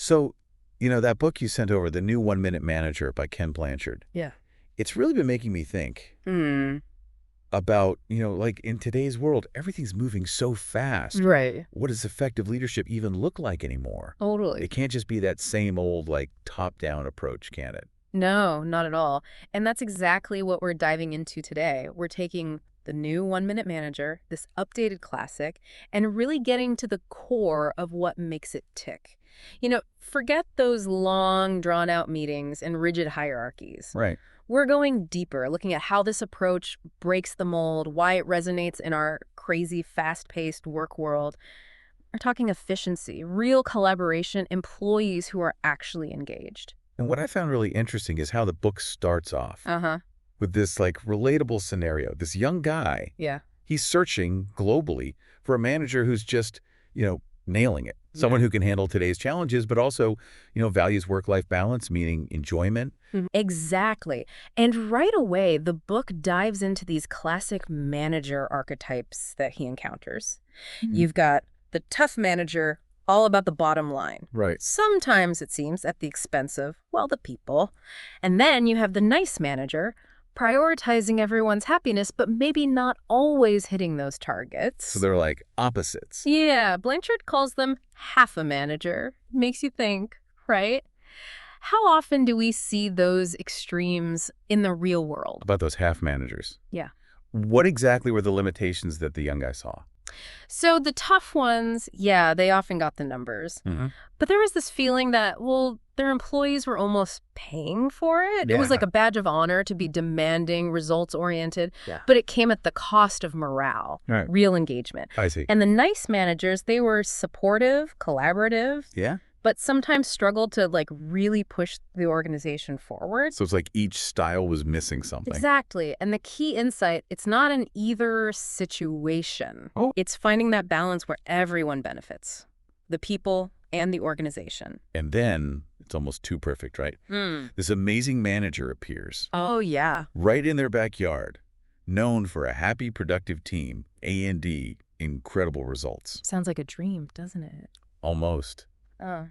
So, that book you sent over, The New 1-Minute Manager by Ken Blanchard, Yeah. it's really been making me think about, like in today's world, everything's moving so fast. Right. What does effective leadership even look like anymore? Totally. It can't just be that same old, like, top-down approach, can it? No, not at all. And that's exactly what we're diving into today. We're taking the new 1-Minute Manager, this updated classic, and really getting to the core of what makes it tick. Forget those long, drawn-out meetings and rigid hierarchies. Right. We're going deeper, looking at how this approach breaks the mold, why it resonates in our crazy, fast-paced work world. We're talking efficiency, real collaboration, employees who are actually engaged. And what I found really interesting is how the book starts off Uh-huh. with this, like, relatable scenario. This young guy, Yeah. he's searching globally for a manager who's just, nailing it. Someone who can handle today's challenges, but also, values work-life balance, meaning enjoyment. Exactly. And right away, the book dives into these classic manager archetypes that he encounters. You've got the tough manager, all about the bottom line. Right. Sometimes, it seems, at the expense of, well, the people. And then you have the nice manager, prioritizing everyone's happiness, but maybe not always hitting those targets. So they're like opposites. Yeah, Blanchard calls them half a manager. Makes you think, right? How often do we see those extremes in the real world? About those half managers. Yeah. What exactly were the limitations that the young guy saw? So the tough ones, yeah, they often got the numbers. But there was this feeling that, well, their employees were almost paying for it. It was like a badge of honor to be demanding, results-oriented. Yeah. But it came at the cost of morale, Right. real engagement. I see. And the nice managers, they were supportive, collaborative, Yeah? but sometimes struggled to, really push the organization forward. So it's like each style was missing something. Exactly. And the key insight, it's not an either situation. Oh. It's finding that balance where everyone benefits, the people and the organization. And then it's almost too perfect, right? This amazing manager appears Oh, yeah. right in their backyard, known for a happy, productive team, A&D, incredible results. Sounds like a dream, doesn't it? Almost. Oh.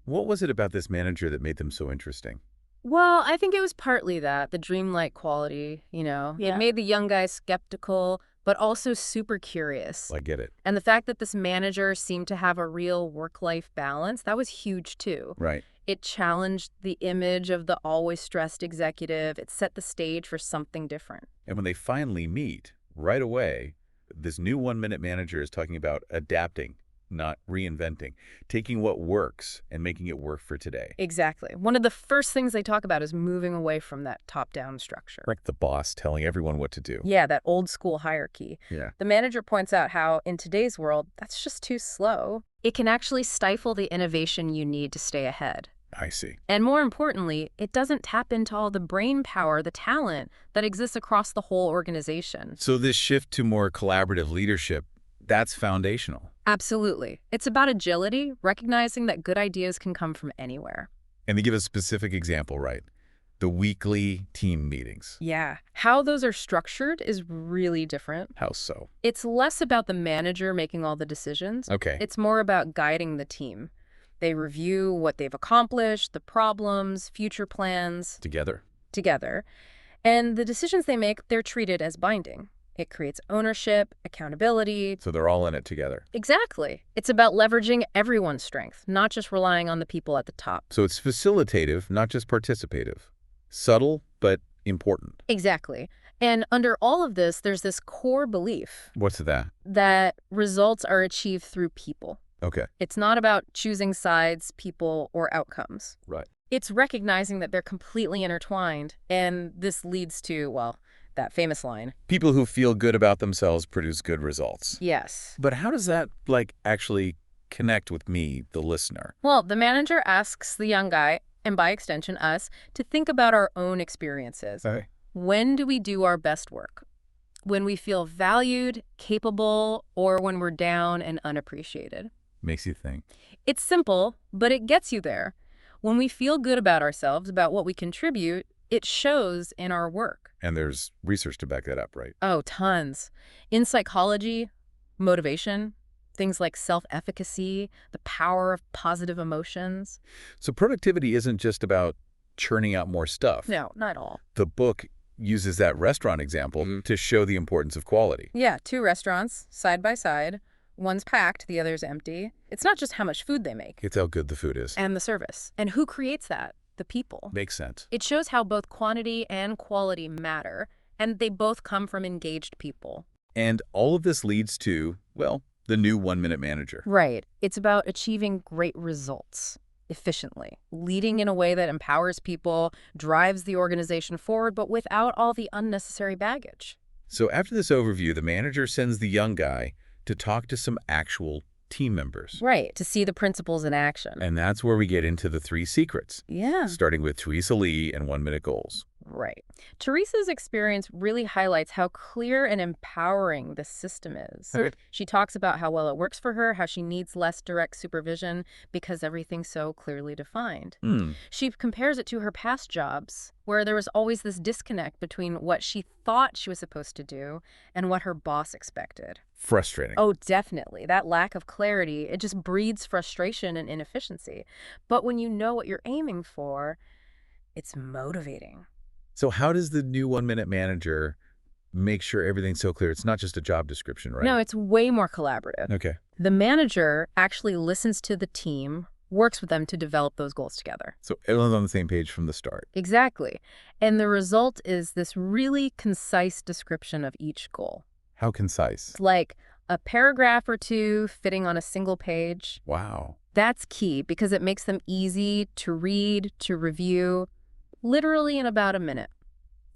What was it about this manager that made them so interesting? Well, I think it was partly that, the dreamlike quality, Yeah. It made the young guy skeptical, but also super curious. I get it. And the fact that this manager seemed to have a real work-life balance, that was huge too. Right. It challenged the image of the always stressed executive. It set the stage for something different. And when they finally meet, right away, this new 1-minute manager is talking about adapting, not reinventing, taking what works and making it work for today. Exactly. One of the first things they talk about is moving away from that top-down structure. Like the boss telling everyone what to do. Yeah, that old school hierarchy. Yeah. The manager points out how, in today's world, that's just too slow. It can actually stifle the innovation you need to stay ahead. I see. And more importantly, it doesn't tap into all the brain power, the talent that exists across the whole organization. So this shift to more collaborative leadership, that's foundational. Absolutely. It's about agility, recognizing that good ideas can come from anywhere. And they give a specific example, right? The weekly team meetings. Yeah. How those are structured is really different. How so? It's less about the manager making all the decisions. Okay. It's more about guiding the team. They review what they've accomplished, the problems, future plans Together. together. And the decisions they make, they're treated as binding. It creates ownership, accountability. So they're all in it together. Exactly. It's about leveraging everyone's strength, not just relying on the people at the top. So it's facilitative, not just participative. Subtle, but important. Exactly. And under all of this, there's this core belief What's that? that results are achieved through people. Okay. It's not about choosing sides, people, or outcomes. Right. It's recognizing that they're completely intertwined. And this leads to, well, that famous line. People who feel good about themselves produce good results. Yes. But how does that, actually connect with me, the listener? Well, the manager asks the young guy, and by extension us, to think about our own experiences. Okay. When do we do our best work? When we feel valued, capable, or when we're down and unappreciated? Makes you think. It's simple, but it gets you there. When we feel good about ourselves, about what we contribute, it shows in our work. And there's research to back that up, right? Oh, tons. In psychology, motivation, Things like self-efficacy, the power of positive emotions. So productivity isn't just about churning out more stuff. No, not all. The book uses that restaurant example to show the importance of quality. Yeah, two restaurants, side by side. One's packed, the other's empty. It's not just how much food they make. It's how good the food is. And the service. And who creates that? The people. Makes sense. It shows how both quantity and quality matter, and they both come from engaged people. And all of this leads to, well, the new one-minute manager. Right. It's about achieving great results efficiently, leading in a way that empowers people, drives the organization forward, but without all the unnecessary baggage. So after this overview, the manager sends the young guy to talk to some actual team members. Right, to see the principles in action. And that's where we get into the 3 secrets, Yeah. starting with Theresa Lee and one-minute goals. Right. Teresa's experience really highlights how clear and empowering this system is. Okay. She talks about how well it works for her, how she needs less direct supervision because everything's so clearly defined. She compares it to her past jobs, where there was always this disconnect between what she thought she was supposed to do and what her boss expected. Frustrating. Oh, definitely. That lack of clarity, it just breeds frustration and inefficiency. But when you know what you're aiming for, it's motivating. So how does the new one-minute manager make sure everything's so clear? It's not just a job description, right? No, it's way more collaborative. Okay. The manager actually listens to the team, works with them to develop those goals together. So everyone's on the same page from the start. Exactly. And the result is this really concise description of each goal. How concise? It's like a paragraph or two fitting on a single page. Wow. That's key because it makes them easy to read, to review, literally in about a minute,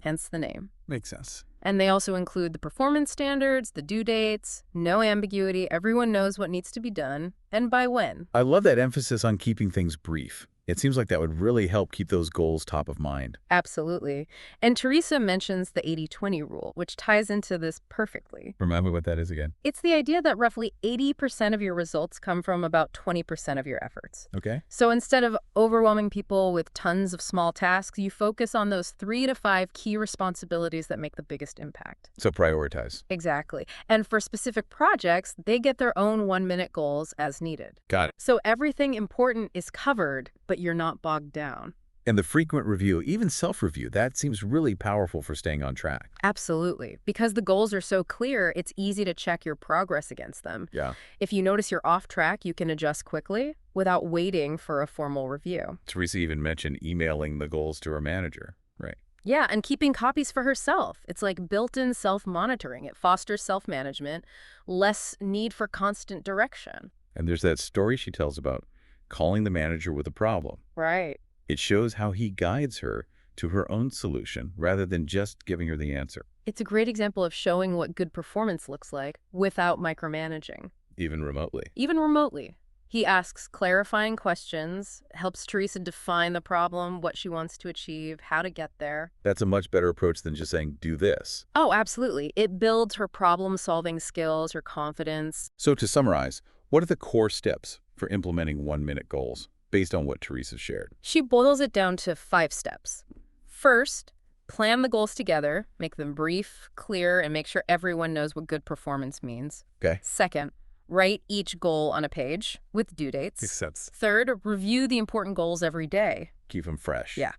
hence the name. Makes sense. And they also include the performance standards, the due dates, no ambiguity, everyone knows what needs to be done, and by when. I love that emphasis on keeping things brief. It seems like that would really help keep those goals top of mind. Absolutely. And Teresa mentions the 80-20 rule, which ties into this perfectly. Remind me what that is again. It's the idea that roughly 80% of your results come from about 20% of your efforts. Okay. So instead of overwhelming people with tons of small tasks, you focus on those 3 to 5 key responsibilities that make the biggest impact. So prioritize. Exactly. And for specific projects, they get their own 1-minute goals as needed. Got it. So everything important is covered, but you're not bogged down. And the frequent review, even self-review, that seems really powerful for staying on track. Absolutely. Because the goals are so clear, it's easy to check your progress against them. Yeah. If you notice you're off track, you can adjust quickly without waiting for a formal review. Teresa even mentioned emailing the goals to her manager. Right. Yeah, and keeping copies for herself. It's like built-in self-monitoring. It fosters self-management, less need for constant direction. And there's that story she tells about calling the manager with a problem. Right. It shows how he guides her to her own solution rather than just giving her the answer. It's a great example of showing what good performance looks like without micromanaging. Even remotely. Even remotely. He asks clarifying questions, helps Teresa define the problem, what she wants to achieve, how to get there. That's a much better approach than just saying, do this. Oh, absolutely. It builds her problem-solving skills, her confidence. So to summarize, what are the core steps for implementing 1-minute goals based on what Teresa shared? She boils it down to 5 steps. First, plan the goals together, make them brief, clear, and make sure everyone knows what good performance means. Okay. Second, write each goal on a page with due dates. Makes sense. Third, review the important goals every day. Keep them fresh. Yeah.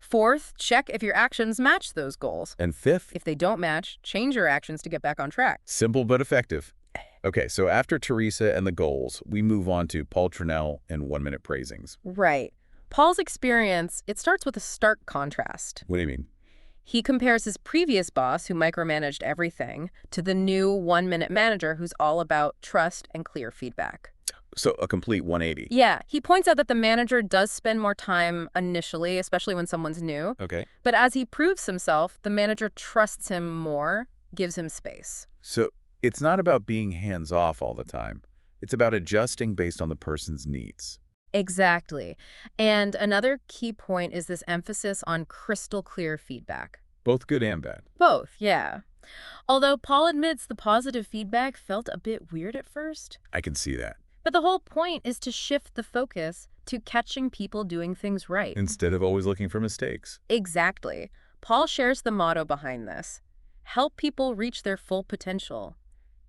Fourth, check if your actions match those goals. And fifth, If they don't match, change your actions to get back on track. simple but effective. Okay, so after Teresa and the goals, we move on to Paul Trinnell and 1-minute praisings. Right. Paul's experience, it starts with a stark contrast. What do you mean? He compares his previous boss, who micromanaged everything, to the new 1-minute manager who's all about trust and clear feedback. So a complete 180. Yeah, he points out that the manager does spend more time initially, especially when someone's new. Okay. But as he proves himself, the manager trusts him more, gives him space. So it's not about being hands-off all the time. It's about adjusting based on the person's needs. Exactly. And another key point is this emphasis on crystal clear feedback. Both good and bad. Both, yeah. Although Paul admits the positive feedback felt a bit weird at first. I can see that. But the whole point is to shift the focus to catching people doing things right. Instead of always looking for mistakes. Exactly. Paul shares the motto behind this. Help people reach their full potential.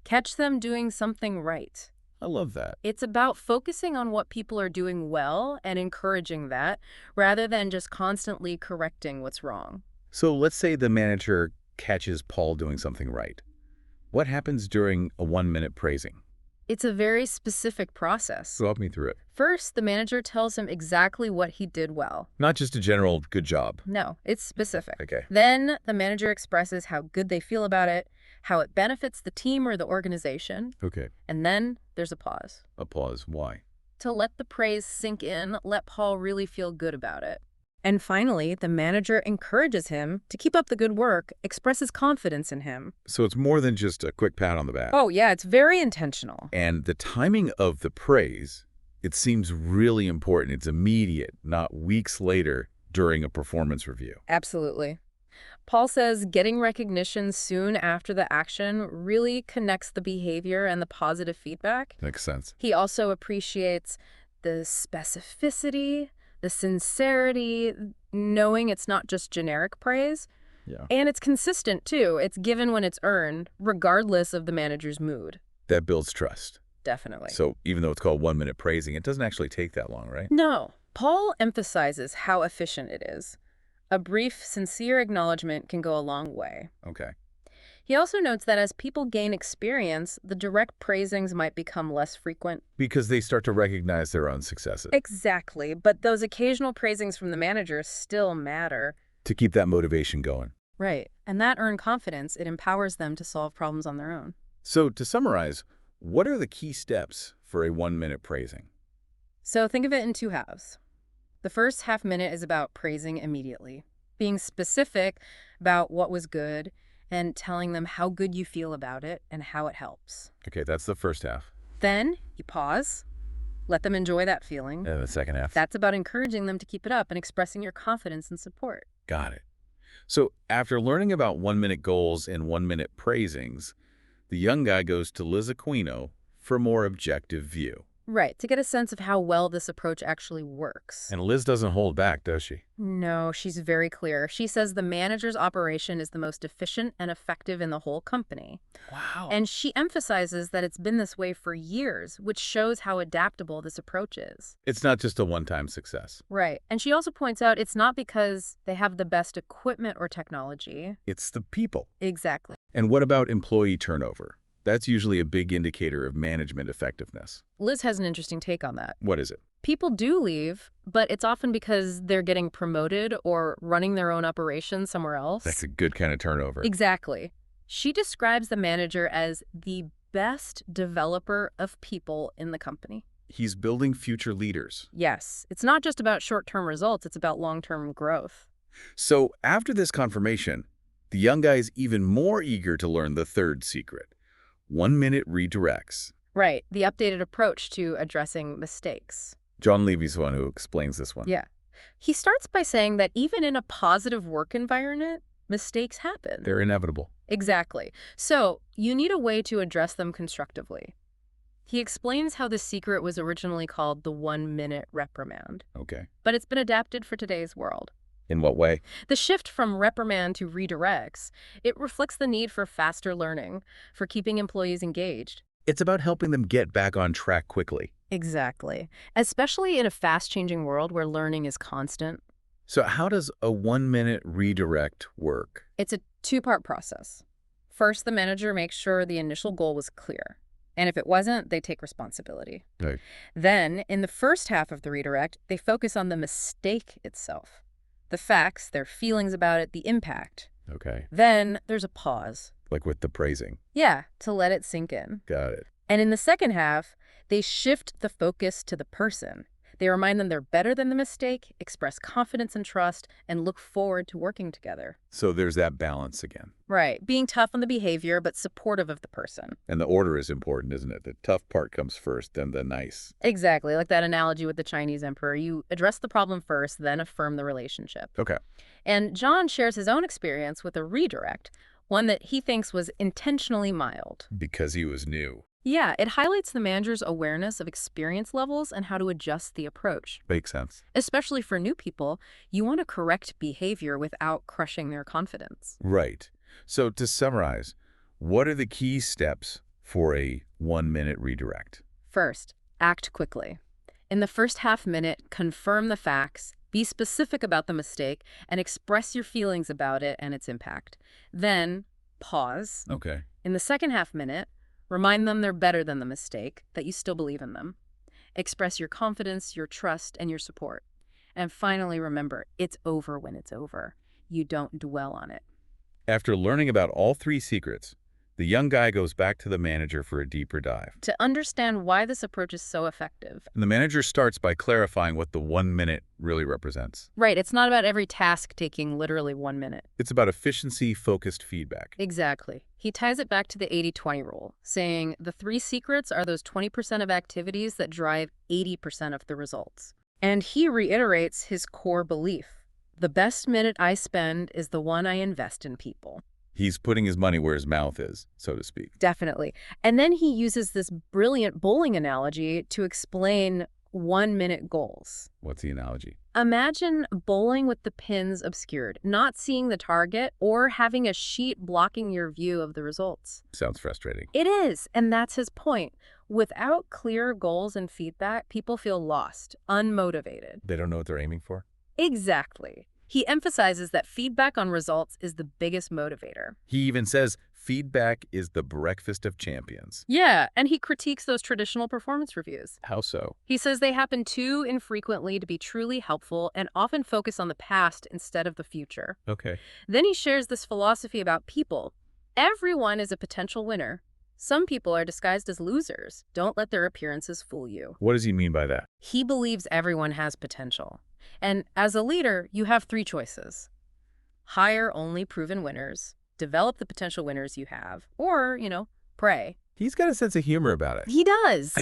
Catch them doing something right. I love that. It's about focusing on what people are doing well and encouraging that, rather than just constantly correcting what's wrong. So let's say the manager catches Paul doing something right. What happens during a 1-minute praising? It's a very specific process. Walk me through it. First, the manager tells him exactly what he did well. Not just a general good job. No, it's specific. Okay. Then the manager expresses how good they feel about it, how it benefits the team or the organization, Okay. and then there's a pause. A pause. Why? To let the praise sink in, let Paul really feel good about it. And finally, the manager encourages him to keep up the good work, expresses confidence in him. So it's more than just a quick pat on the back. Oh, yeah, it's very intentional. And the timing of the praise, it seems really important. It's immediate, not weeks later during a performance review. Absolutely. Paul says getting recognition soon after the action really connects the behavior and the positive feedback. Makes sense. He also appreciates the specificity, the sincerity, knowing it's not just generic praise. Yeah. And it's consistent, too. It's given when it's earned, regardless of the manager's mood. That builds trust. Definitely. So even though it's called 1-minute praising, it doesn't actually take that long, right? No. Paul emphasizes how efficient it is. A brief, sincere acknowledgement can go a long way. Okay. He also notes that as people gain experience, the direct praisings might become less frequent. Because they start to recognize their own successes. Exactly, but those occasional praisings from the manager still matter. To keep that motivation going. Right, and that earned confidence, it empowers them to solve problems on their own. So to summarize, what are the key steps for a 1-minute praising? So think of it in two halves. The first half minute is about praising immediately, being specific about what was good, and telling them how good you feel about it and how it helps. Okay, that's the first half. Then you pause, let them enjoy that feeling. And the second half. That's about encouraging them to keep it up and expressing your confidence and support. Got it. So after learning about 1-minute goals and 1-minute praisings, the young guy goes to Liz Aquino for a more objective view. Right, to get a sense of how well this approach actually works. And Liz doesn't hold back, does she? No, she's very clear. She says the manager's operation is the most efficient and effective in the whole company. Wow. And she emphasizes that it's been this way for years, which shows how adaptable this approach is. It's not just a one-time success. Right. And she also points out it's not because they have the best equipment or technology. It's the people. Exactly. And what about employee turnover? That's usually a big indicator of management effectiveness. Liz has an interesting take on that. What is it? People do leave, but it's often because they're getting promoted or running their own operation somewhere else. That's a good kind of turnover. Exactly. She describes the manager as the best developer of people in the company. He's building future leaders. Yes, it's not just about short-term results, it's about long-term growth. So after this confirmation, the young guy is even more eager to learn the third secret. 1-minute redirects. Right, the updated approach to addressing mistakes. John Levy's the one who explains this one. Yeah. He starts by saying that even in a positive work environment, mistakes happen. They're inevitable. Exactly. So you need a way to address them constructively. He explains how the secret was originally called the 1-minute reprimand, Okay. but it's been adapted for today's world. In what way? The shift from reprimand to redirects, it reflects the need for faster learning, for keeping employees engaged. It's about helping them get back on track quickly. Exactly. Especially in a fast-changing world where learning is constant. So how does a 1-minute redirect work? It's a two-part process. First, the manager makes sure the initial goal was clear. And if it wasn't, they take responsibility. Right. Then, in the first half of the redirect, they focus on the mistake itself. The facts, their feelings about it, the impact. Okay. Then there's a pause. Like with the praising. Yeah, to let it sink in. Got it. And in the second half, they shift the focus to the person. They remind them they're better than the mistake, express confidence and trust, and look forward to working together. So there's that balance again. Right, being tough on the behavior, but supportive of the person. And the order is important, isn't it? The tough part comes first, then the nice. Exactly, like that analogy with the Chinese emperor. You address the problem first, then affirm the relationship. Okay. And John shares his own experience with a redirect, one that he thinks was intentionally mild. Because he was new. Yeah, it highlights the manager's awareness of experience levels and how to adjust the approach. Makes sense. Especially for new people, you want to correct behavior without crushing their confidence. Right. So to summarize, what are the key steps for a 1-minute redirect? First, act quickly. In the first half minute, confirm the facts, be specific about the mistake, and express your feelings about it and its impact. Then, pause. Okay. In the second half minute, remind them they're better than the mistake, that you still believe in them. Express your confidence, your trust, and your support. And finally, remember, it's over when it's over. You don't dwell on it. After learning about all 3 secrets, the young guy goes back to the manager for a deeper dive. To understand why this approach is so effective. And the manager starts by clarifying what the 1 minute really represents. Right, it's not about every task taking literally 1 minute. It's about efficiency-focused feedback. Exactly. He ties it back to the 80-20 rule, saying the 3 secrets are those 20% of activities that drive 80% of the results. And he reiterates his core belief. The best minute I spend is the one I invest in people. He's putting his money where his mouth is, so to speak. Definitely. And then he uses this brilliant bowling analogy to explain 1-minute goals. What's the analogy? Imagine bowling with the pins obscured, not seeing the target, or having a sheet blocking your view of the results. Sounds frustrating. It is, and that's his point. Without clear goals and feedback, people feel lost, unmotivated. They don't know what they're aiming for? Exactly. He emphasizes that feedback on results is the biggest motivator. He even says feedback is the breakfast of champions. Yeah, and he critiques those traditional performance reviews. How so? He says they happen too infrequently to be truly helpful and often focus on the past instead of the future. Okay. Then he shares this philosophy about people. Everyone is a potential winner. Some people are disguised as losers. Don't let their appearances fool you. What does he mean by that? He believes everyone has potential. And as a leader, you have 3 choices. Hire only proven winners, develop the potential winners you have, or, pray. He's got a sense of humor about it. He does.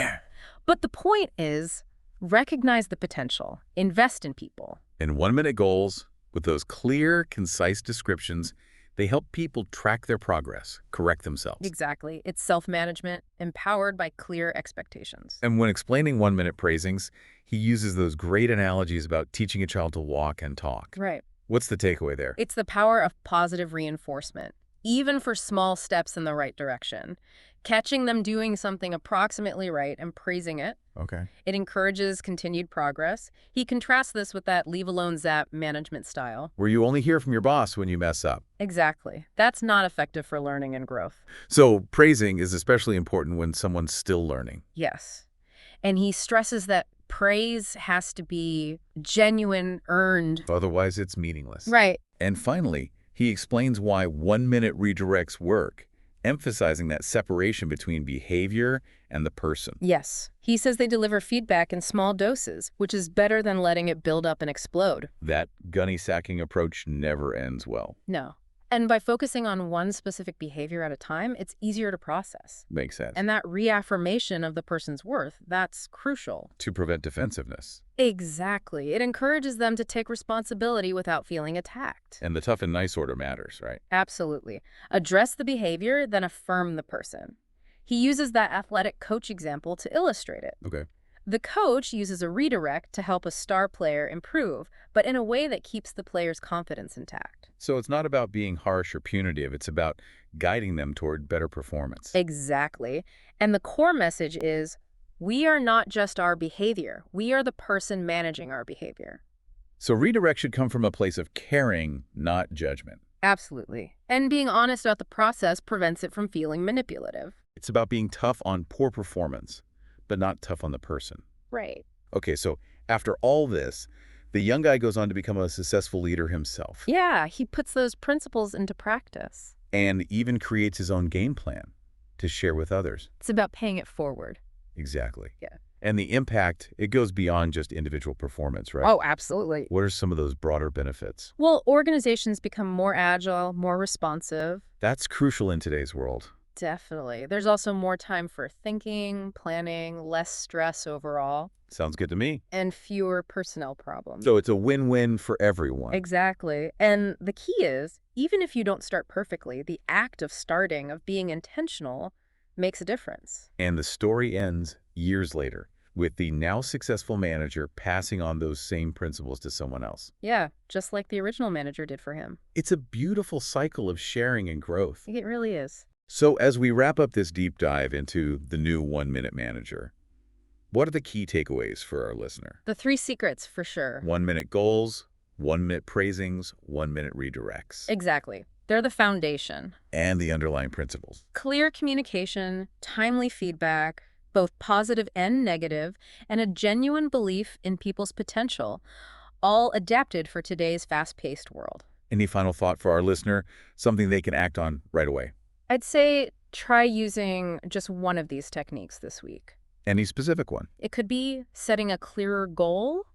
But the point is, recognize the potential, invest in people. And 1-minute goals, with those clear, concise descriptions, they help people track their progress, correct themselves. Exactly. It's self-management, empowered by clear expectations. And when explaining 1-minute praisings, he uses those great analogies about teaching a child to walk and talk. Right. What's the takeaway there? It's the power of positive reinforcement, even for small steps in the right direction. Catching them doing something approximately right and praising it. Okay. It encourages continued progress. He contrasts this with that leave-alone-zap management style. Where you only hear from your boss when you mess up. Exactly. That's not effective for learning and growth. So praising is especially important when someone's still learning. Yes. And he stresses that praise has to be genuine, earned. Otherwise, it's meaningless. Right. And finally, he explains why 1-minute redirects work, emphasizing that separation between behavior and the person. Yes. He says they deliver feedback in small doses, which is better than letting it build up and explode. That gunny-sacking approach never ends well. No. And by focusing on one specific behavior at a time, it's easier to process. Makes sense. And that reaffirmation of the person's worth, that's crucial. To prevent defensiveness. Exactly. It encourages them to take responsibility without feeling attacked. And the tough and nice order matters, right? Absolutely. Address the behavior, then affirm the person. He uses that athletic coach example to illustrate it. Okay. The coach uses a redirect to help a star player improve, but in a way that keeps the player's confidence intact. So it's not about being harsh or punitive. It's about guiding them toward better performance. Exactly. And the core message is, we are not just our behavior. We are the person managing our behavior. So redirect should come from a place of caring, not judgment. Absolutely. And being honest about the process prevents it from feeling manipulative. It's about being tough on poor performance, but not tough on the person. Right. Okay, so after all this, the young guy goes on to become a successful leader himself. Yeah, he puts those principles into practice. And even creates his own game plan to share with others. It's about paying it forward. Exactly. Yeah. And the impact, it goes beyond just individual performance, right? Oh, absolutely. What are some of those broader benefits? Well, organizations become more agile, more responsive. That's crucial in today's world. Definitely. There's also more time for thinking, planning, less stress overall, Sounds good to me. and fewer personnel problems. So it's a win-win for everyone. Exactly. And the key is, even if you don't start perfectly, the act of starting, of being intentional, makes a difference. And the story ends years later with the now successful manager passing on those same principles to someone else. Yeah, just like the original manager did for him. It's a beautiful cycle of sharing and growth. It really is. So as we wrap up this deep dive into the new 1-minute manager, What are the key takeaways for our listener? The 3 secrets, for sure. 1-minute goals, 1-minute praisings, 1-minute redirects, Exactly. They're the foundation. and the underlying principles. Clear communication, timely feedback, both positive and negative, and a genuine belief in people's potential, all adapted for today's fast-paced world. Any final thought for our listener? Something they can act on right away. I'd say try using just one of these techniques this week. Any specific one? It could be setting a clearer goal,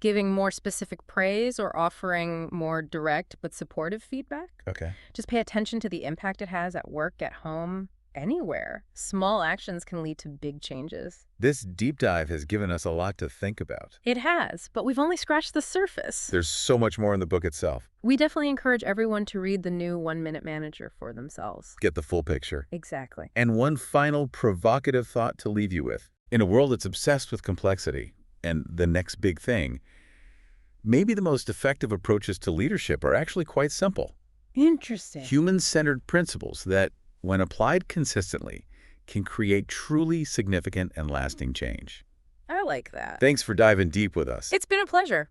giving more specific praise, or offering more direct but supportive feedback. Okay. Just pay attention to the impact it has at work, at home, anywhere. Small actions can lead to big changes. This deep dive has given us a lot to think about. It has, but we've only scratched the surface. There's so much more in the book itself. We definitely encourage everyone to read the new 1-Minute Manager for themselves. Get the full picture. Exactly. And one final provocative thought to leave you with. In a world that's obsessed with complexity and the next big thing, maybe the most effective approaches to leadership are actually quite simple. Interesting. Human-centered principles that, when applied consistently, can create truly significant and lasting change. I like that. Thanks for diving deep with us. It's been a pleasure.